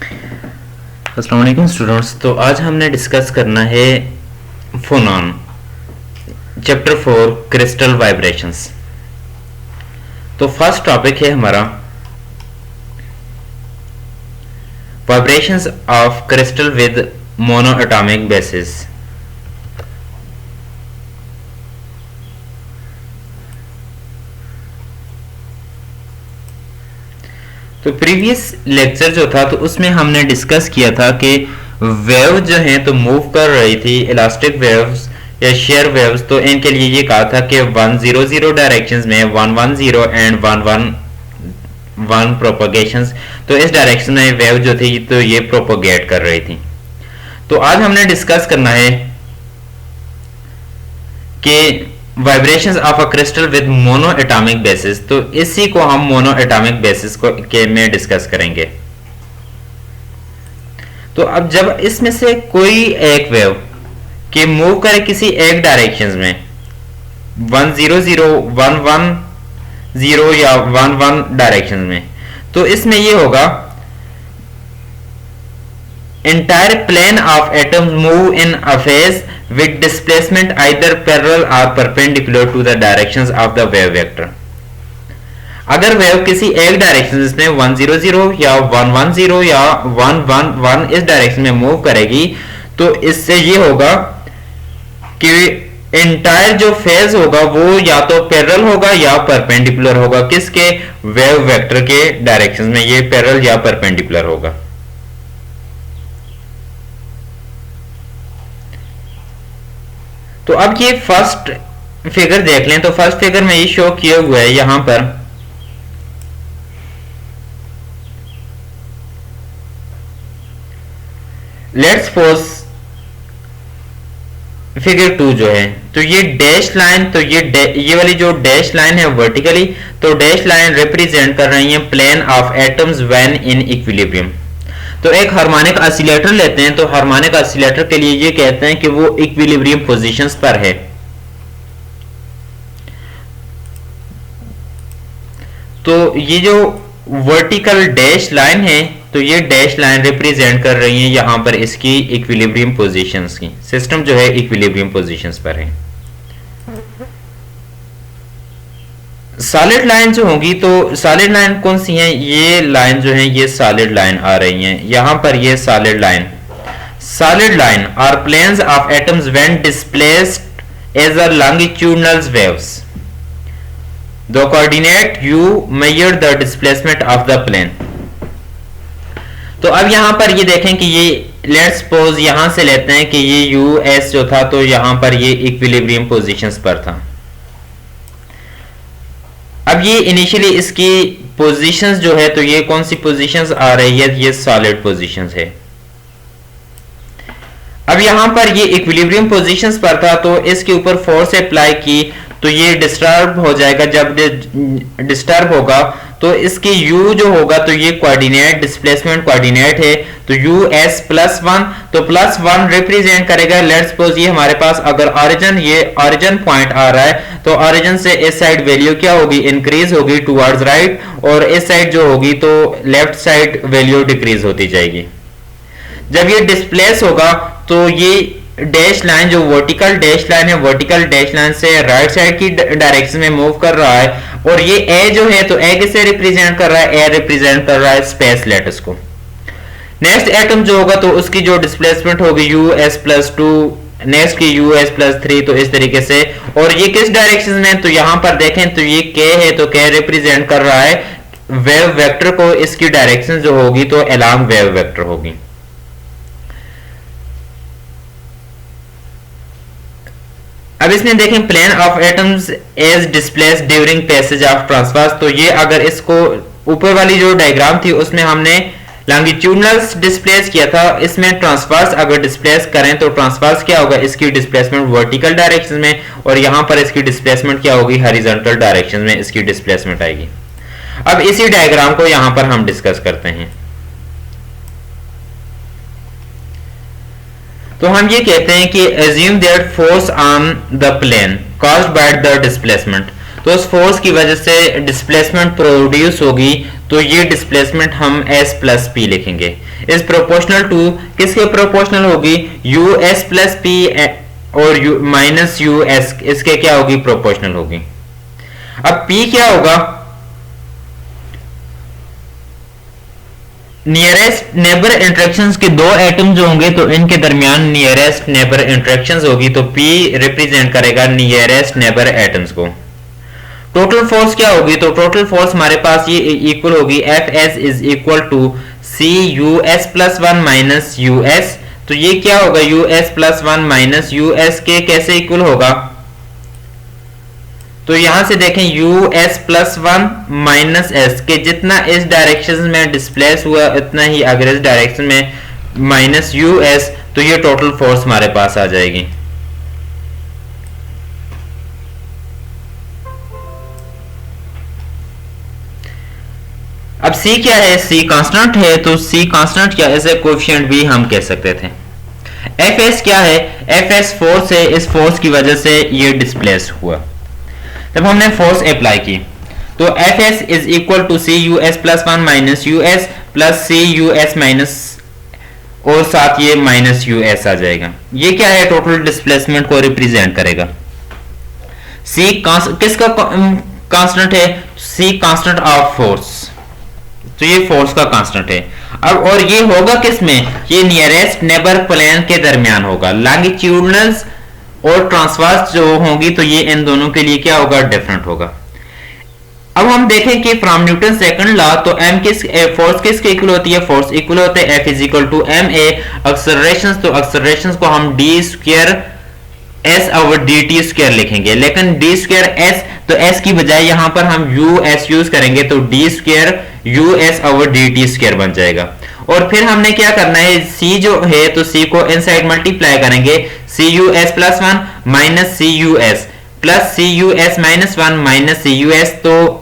अस्सलाम वालेकुम स्टूडेंट्स। तो आज हमने डिस्कस करना है फोनॉन चैप्टर 4 क्रिस्टल वाइब्रेशंस। तो फर्स्ट टॉपिक है हमारा vibrations of crystal with mono atomic basis. तो प्रीवियस लेक्चर जो था तो उसमें हमने डिस्कस किया था कि वेव जो है तो मूव कर रही थी, इलास्टिक वेव्स या शेयर वेव्स। तो इनके लिए ये कहा था कि 100 डायरेक्शंस में 110 एंड 111 प्रोपगेशंस, तो इस डायरेक्शन में वेव जो थी तो ये प्रोपोगेट कर रही थी। तो आज हमने डिस्कस करना है कि vibrations of a crystal with mono atomic basis. तो इसी को हम मोनो एटॉमिक बेसिस को के में डिस्कस करेंगे। तो अब जब इसमें से कोई एक वेव के मूव करे किसी एक डायरेक्शन में 100 110 या 11 डायरेक्शन में, तो इसमें ये होगा entire plane of atoms move in a phase with displacement either parallel or perpendicular to the directions of the wave vector। अगर वेव किसी एक डायरेक्शन जिसमें 100 या 110 या 111 इस डायरेक्शन में मूव करेगी, तो इससे ये होगा कि एंटायर जो फेज होगा वो या तो पैरेलल होगा या परपेंडिकुलर होगा। किसके? वेव वेक्टर के डायरेक्शन में ये पैरेलल या परपेंडिकुलर होगा। तो अब ये फर्स्ट फिगर देख लें। तो फर्स्ट फिगर में ये शो किया हुआ है यहां पर लेट्स सपोज फिगर 2 जो है तो ये डैश लाइन, तो ये वाली जो डैश लाइन है वर्टिकली, तो डैश लाइन रिप्रेजेंट कर रही है plane of atoms when in equilibrium. तो एक हार्मोनिक ऑसिलेटर लेते हैं, तो हार्मोनिक ऑसिलेटर के लिए ये कहते हैं कि वो इक्विलिब्रियम पोजीशंस पर है। तो ये जो वर्टिकल डैश लाइन है तो ये डैश लाइन रिप्रेजेंट कर रही है यहां पर इसकी इक्विलिब्रियम पोजीशंस की। सिस्टम जो है इक्विलिब्रियम पोजीशंस पर है। सॉलिड लाइन जो होगी, तो सॉलिड लाइन कौन सी है? ये लाइन जो है ये सॉलिड लाइन आ रही है यहां पर। ये solid line are planes of atoms when displaced as a longitudinal waves. The coordinate u measure the displacement of the plane. तो अब यहां पर ये देखें कि ये लेट्स सपोज यहां से लेते हैं कि ये us जो था तो यहां पर ये इक्विलिब्रियम पोजीशंस पर था। अब ये इनिशियली इसकी पोजीशंस जो है तो ये कौन सी पोजीशंस आ रही है? ये सॉलिड पोजीशंस है। अब यहां पर ये इक्विलिब्रियम पोजीशंस पर था तो इसके ऊपर फोर्स अप्लाई की तो ये डिस्टर्ब हो जाएगा। जब डिस्टर्ब होगा तो इसकी u जो होगा तो ये कोऑर्डिनेट डिस्प्लेसमेंट कोऑर्डिनेट है, तो us +1, तो +1 रिप्रेजेंट करेगा। लेट्स सपोज ये हमारे पास अगर ऑरिजिन, ये ऑरिजिन पॉइंट आ रहा है तो ऑरिजिन से इस साइड वैल्यू क्या होगी? इंक्रीज होगी टुवर्ड्स राइट, और इस साइड जो होगी तो लेफ्ट साइड वैल्यू डिक्रीज होती जाएगी। जब ये डिस्प्लेस होगा तो ये डैश लाइन जो वर्टिकल डैश लाइन है, वर्टिकल डैश लाइन से राइट साइड की डायरेक्शन में मूव कर रहा है। और ये ए जो है तो ए किसे रिप्रेजेंट कर रहा है? ए रिप्रेजेंट कर रहा है स्पेस लेटस को। नेक्स्ट एटम जो होगा तो उसकी जो डिस्प्लेसमेंट होगी us+2, नेक्स्ट की us+3, तो इस तरीके से। और ये किस डायरेक्शन में? तो यहां पर देखें तो ये k है तो k रिप्रेजेंट कर रहा है वेव वेक्टर को। इसकी डायरेक्शन जो होगी तो अलोंग वेव वेक्टर होगी। अब इसमें देखें plane of atoms as displace during passage of transverse. तो ये अगर इसको ऊपर वाली जो डायग्राम थी उसमें हमने लॉन्गिट्यूडनल डिस्प्लेस किया था, इसमें ट्रांसवर्स अगर डिस्प्लेस करें तो ट्रांसवर्स क्या होगा? इसकी डिस्प्लेसमेंट वर्टिकल डायरेक्शन में, और यहां पर इसकी डिस्प्लेसमेंट क्या होगी? हॉरिजॉन्टल डायरेक्शन में इसकी डिस्प्लेसमेंट आएगी। अब इसी डायग्राम को यहां पर हम डिस्कस करते हैं। तो हम ये कहते हैं कि assume that force on the plane caused by the displacement, तो उस फोर्स की वजह से डिस्प्लेसमेंट प्रोड्यूस होगी। तो तो ये डिस्प्लेसमेंट हम s प्लस पी लिखेंगे। इस प्रोपोर्शनल टू किसके प्रोपोर्शनल होगी? यू एस प्लस पी और यू माइनस यू एस इसके क्या होगी? प्रोपोर्शनल होगी। अब p क्या होगा? नियरेस्ट नेबर इंटरेक्शंस के दो एटम जो होंगे तो इनके दरमियान नियरेस्ट नेबर इंटरेक्शंस होगी, तो p रिप्रेजेंट करेगा नियरेस्ट नेबर एटम्स को। टोटल फोर्स क्या होगी? तो टोटल फोर्स हमारे पास ये इक्वल होगी F S is equal to C U S plus one minus U S. तो ये क्या होगा? U S plus one minus U S के कैसे इक्वल होगा? तो यहां से देखें U S plus one minus S के जितना इस डायरेक्शन में डिस्प्लेस हुआ उतना ही अगर इस डायरेक्शन में माइनस यू एस, तो ये टोटल फोर्स हमारे पास आ जाएगी। अब c क्या है? c कांस्टेंट है, तो c कांस्टेंट क्या एज ए कोएफिशिएंट भी हम कह सकते थे। fs क्या है? fs फोर्स है, इस फोर्स की वजह से ये डिस्प्लेस हुआ। जब हमने फोर्स अप्लाई की तो fs is equal to C U S plus one minus U S plus C U S minus और साथ ये माइनस यू एस आ जाएगा। ये क्या है? टोटल डिस्प्लेसमेंट को रिप्रेजेंट करेगा। c किसका कांस्टेंट है? c कांस्टेंट ऑफ फोर्स, तो ये फोर्स का कांस्टेंट है। अब और ये होगा किस में? ये नियरेस्ट नेबर प्लेन के दरमियान होगा। लॉन्गिट्यूडनल्स और ट्रांसवर्स जो होंगी तो ये इन दोनों के लिए क्या होगा? डिफरेंट होगा। अब हम देखें कि फ्रॉम न्यूटन सेकंड लॉ तो m किस फोर्स किसके इक्वल होती है? फोर्स इक्वल होते हैं F is equal to M A accelerations, तो एक्सेलरेशंस को हम d square s over dt square लिखेंगे, लेकिन d स्क्वायर s तो s की बजाय यहां पर हम u s यूज करेंगे तो d square u s over dt square बन जाएगा। और फिर हमने क्या करना है? c जो है तो c को इनसाइड मल्टीप्लाई करेंगे, C U S plus one minus C U S plus C U S minus one minus C U S, तो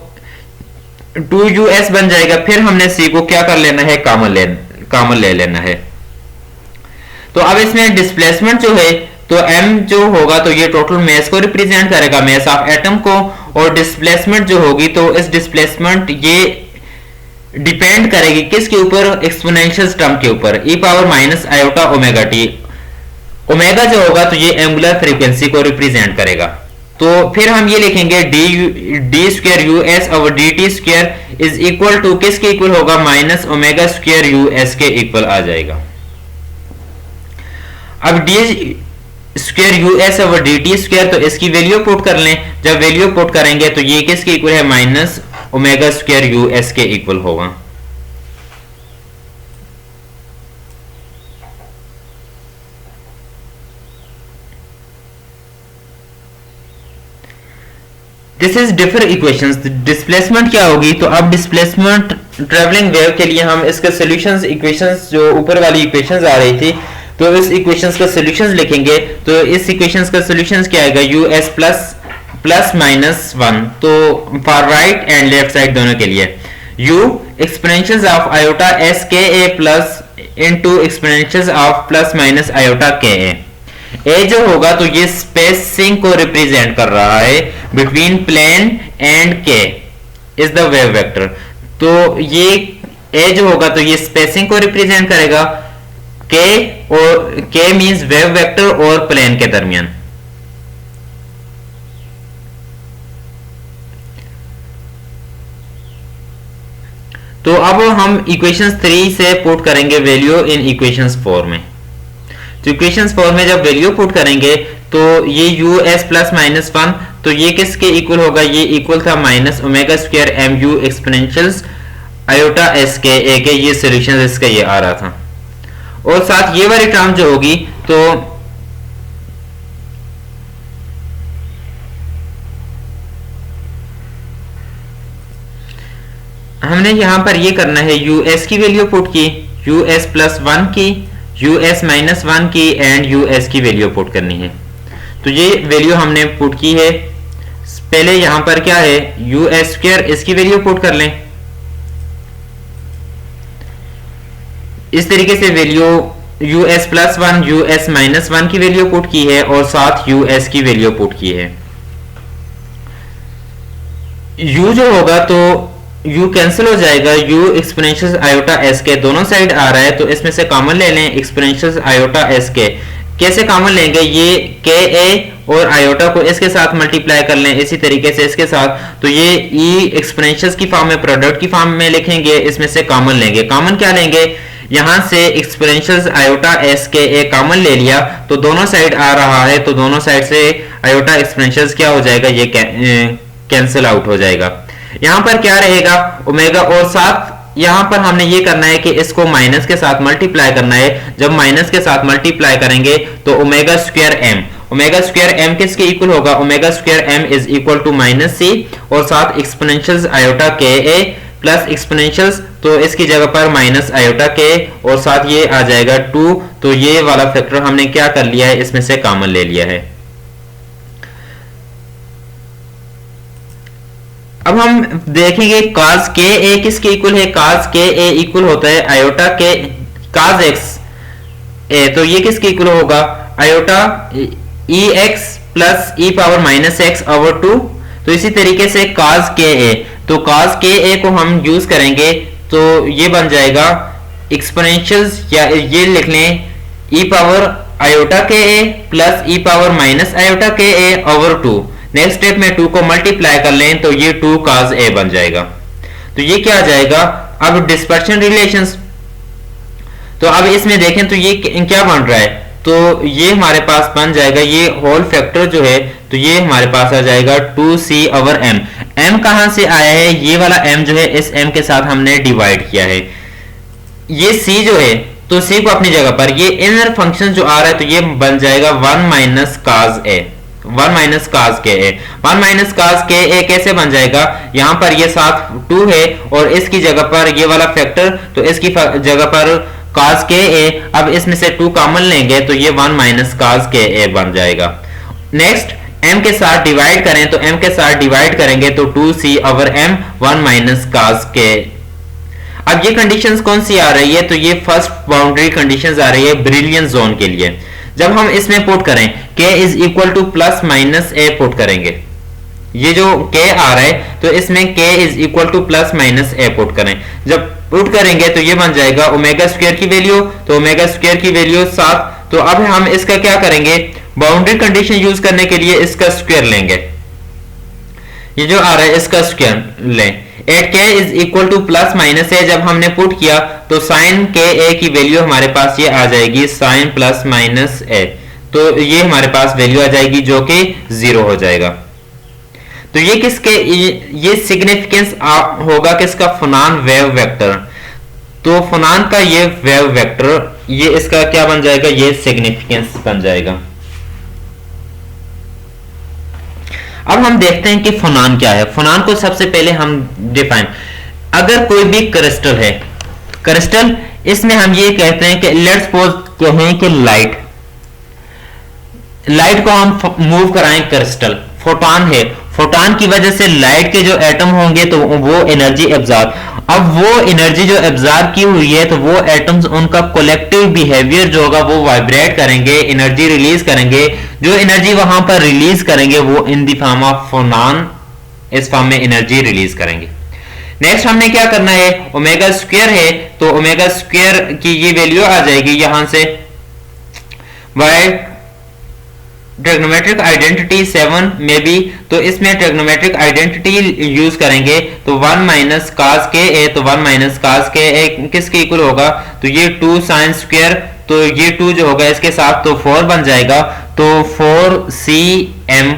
2us बन जाएगा। फिर हमने c को क्या कर लेना है? कॉमन ले लेना है। तो अब इसमें डिस्प्लेसमेंट जो है तो m जो होगा तो ये टोटल मास को रिप्रेजेंट करेगा, मास ऑफ एटम को, और डिस्प्लेसमेंट जो होगी तो इस डिस्प्लेसमेंट ये डिपेंड करेगी किसके ऊपर? एक्सपोनेंशियल टर्म के ऊपर, e power minus iota omega T. Omega जो होगा तो ये एंगुलर फ्रीक्वेंसी को रिप्रेजेंट करेगा। तो फिर हम ये लिखेंगे D square U S over D T square is equal to किसके इक्वल होगा? Minus omega square U S के इक्वल आ जाएगा। अब D square U S over D T square तो इसकी वैल्यू पुट कर लें। जब वैल्यू पुट करेंगे तो ये किसके इक्वल है? Minus omega square U S के इक्वल होगा। This is differ equations. Displacement क्या होगी? तो अब डिस्प्लेसमेंट ट्रेवलिंग वेव के लिए हम इसके सॉल्यूशंस इक्वेशंस जो ऊपर वाली इक्वेशंस आ रही थी तो इस इक्वेशंस का सॉल्यूशंस लिखेंगे। तो इस इक्वेशंस का सॉल्यूशंस क्या आएगा? U S plus minus one, तो for right and left side दोनों के लिए u exponentials of iota S K A plus into exponentials of plus minus iota K A जो होगा तो ये स्पेसिंग को रिप्रेजेंट कर रहा है बिटवीन प्लेन एंड के इज द वेव वेक्टर। तो ये ए जो होगा तो ये स्पेसिंग को रिप्रेजेंट करेगा, के और के मींस वेव वेक्टर और प्लेन के दरमियान। तो अब हम इक्वेशंस 3 से पुट करेंगे वैल्यू इन इक्वेशंस 4 में। तो इक्वेशंस 4 में जब वैल्यू पुट करेंगे तो ये U S plus minus one तो ये किसके इक्वल होगा? ये इक्वल था minus omega square M U exponentials iota S K A के, ये सोल्यूशन इसका ये आ रहा था। और साथ ये वाली टर्म जो होगी तो हमने यहां पर ये करना है यू एस की वैल्यू पुट की, यू एस प्लस वन की, यू एस माइनस वन की एंड यू एस की वैल्यू पुट करनी है। तो ये वैल्यू हमने पुट की है। पहले यहां पर क्या है? यू एस स्क्वायर, इसकी वैल्यू पुट कर लें। इस तरीके से value you S plus one, you S minus one की वैल्यू पुट की है और साथ यू एस की वैल्यू पुट की है। यू जो होगा तो u कैंसिल हो जाएगा, u एक्सपोनेंशियल आयोटा s के दोनों साइड आ रहा है तो इसमें से कॉमन ले लें एक्सपोनेंशियल आयोटा s के। कैसे कॉमन लेंगे, ये के ए और आयोटा को इसके साथ मल्टीप्लाई कर लें इसी तरीके से इसके साथ, तो ये e एक्सपोनेंशियल की फॉर्म में प्रोडक्ट की फॉर्म में लिखेंगे, इसमें से कॉमन लेंगे। कॉमन क्या लेंगे, यहां से एक्सपोनेंशियल आयोटा s के ए कॉमन ले लिया तो दोनों साइड आ रहा है तो दोनों साइड से आयोटा एक्सपोनेंशियल क्या हो जाएगा, ये कैंसिल आउट हो जाएगा। यहां पर क्या रहेगा ओमेगा, और साथ यहां पर हमने ये करना है कि इसको माइनस के साथ मल्टीप्लाई करना है। जब माइनस के साथ मल्टीप्लाई करेंगे तो omega square M, omega square M किसके इक्वल होगा, omega square M is equal to minus C और साथ exponential iota K A plus exponential, तो इसकी जगह पर माइनस आयोटा के और साथ ये आ जाएगा 2, तो ये वाला फैक्टर हमने क्या कर लिया है, इसमें से कॉमन ले लिया है। अब हम देखेंगे cos के ए किसके इक्वल है, cos के ए इक्वल होता है आयोटा के cos एक्स ए, तो ये किसके इक्वल होगा, आयोटा ई एक्स प्लस ई पावर माइनस एक्स ओवर 2। तो इसी तरीके से cos के ए, तो cos के ए को हम यूज करेंगे तो ये बन जाएगा एक्सपोनेंशियल, या ये लिख लें ई power iota K A plus E power minus iota K A over 2। Next step में 2 को मल्टीप्लाई कर लें तो ये 2 cos a बन जाएगा। तो ये क्या आ जाएगा, अब डिस्पर्शन रिलेशंस, तो अब इसमें देखें तो ये क्या बन रहा है, तो ये हमारे पास बन जाएगा ये होल फैक्टर जो है, तो ये हमारे पास आ जाएगा 2c ओवर m। m कहां से आया है, ये वाला m जो है इस m के साथ हमने डिवाइड किया है। ये c जो है तो c को अपनी जगह पर, ये इनर फंक्शन जो आ रहा है तो ये बन जाएगा 1 minus cos a, 1 minus cos के ए। 1 माइनस cos के ए कैसे बन जाएगा, यहां पर ये साथ 2 है और इसकी जगह पर ये वाला फैक्टर, तो इसकी जगह पर cos के ए, अब इसमें से 2 कॉमन लेंगे तो ये 1 माइनस cos के ए बन जाएगा। नेक्स्ट m के साथ डिवाइड करें तो m के साथ डिवाइड करेंगे तो 2c over m 1 minus cos के। अब ये कंडीशंस कौन सी आ रही है, तो ये फर्स्ट बाउंड्री कंडीशंस आ रही है ब्रिलियंट जोन के लिए। जब हम इसमें पुट करें k is equal to plus minus a put करेंगे, ये जो k आ रहा है तो इसमें k is equal to plus minus a put करें। जब पुट करेंगे तो ये बन जाएगा ओमेगा स्क्वायर की वैल्यू, तो ओमेगा स्क्वायर की वैल्यू 7। तो अब हम इसका क्या करेंगे, बाउंड्री कंडीशन यूज करने के लिए इसका स्क्वायर लेंगे, ये जो आ रहा है इसका स्क्वायर लें। At K is equal to plus minus A, जब हमने पुट किया तो साइन के ए की वैल्यू हमारे पास ये आ जाएगी साइन प्लस माइनस ए, तो ये हमारे पास वैल्यू आ जाएगी जो कि 0 हो जाएगा। तो ये किसके, ये सिग्निफिकेंस होगा किसका, फुनान वेव वेक्टर। तो फुनान का ये वेव वेक्टर, ये इसका क्या बन जाएगा, ये सिग्निफिकेंस बन जाएगा। अब हम देखते हैं कि फुनान क्या है। फुनान को सबसे पहले हम डिफाइन, अगर कोई भी क्रिस्टल है, क्रिस्टल इसमें हम ये कहते हैं कि लेट्स सपोज कहें कि लाइट को हम मूव कराएं, क्रिस्टल फोटोन है, फोटोन की वजह से लाइट के जो एटम होंगे तो वो एनर्जी एब्जॉर्ब, अब वो एनर्जी जो एब्जॉर्ब की हुई है तो वो एटम्स उनका कलेक्टिव बिहेवियर जो होगा वो वाइब्रेट करेंगे, एनर्जी रिलीज करेंगे। जो एनर्जी वहां पर रिलीज करेंगे वो इन द फॉर्म ऑफ फोनॉन, इस फॉर्म में एनर्जी रिलीज करेंगे। नेक्स्ट हमने क्या करना है, ओमेगा स्क्वायर है तो ओमेगा स्क्वायर की ये वैल्यू आ जाएगी यहां से बाय ट्रिग्नोमेट्रिक आइडेंटिटी 7 में भी, तो इसमें ट्रिग्नोमेट्रिक आइडेंटिटी यूज करेंगे तो 1 माइनस cos के ए, तो 1 माइनस cos के ए किसके इक्वल होगा, तो ये 2 साइन स्क्वायर, तो ये 2 जो होगा इसके साथ तो 4 बन जाएगा, तो 4cm।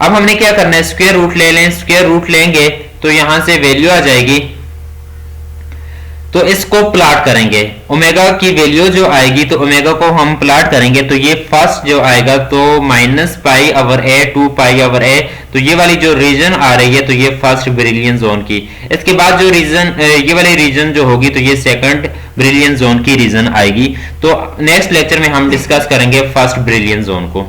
अब हमने क्या करना है, स्क्वायर रूट ले लें, स्क्वायर रूट लेंगे तो यहां से वैल्यू आ जाएगी, तो इसको प्लॉट करेंगे, ओमेगा की वैल्यू जो आएगी तो ओमेगा को हम प्लॉट करेंगे तो ये फर्स्ट जो आएगा तो माइनस पाई ओवर ए, 2 पाई ओवर ए, तो ये वाली जो रीजन आ रही है तो ये फर्स्ट ब्रिलियंट जोन की। इसके बाद जो रीजन ये वाली रीजन जो होगी तो ये सेकंड ब्रिलियंट जोन की रीजन आएगी। तो नेक्स्ट लेक्चर में हम डिस्कस करेंगे फर्स्ट ब्रिलियंट जोन को।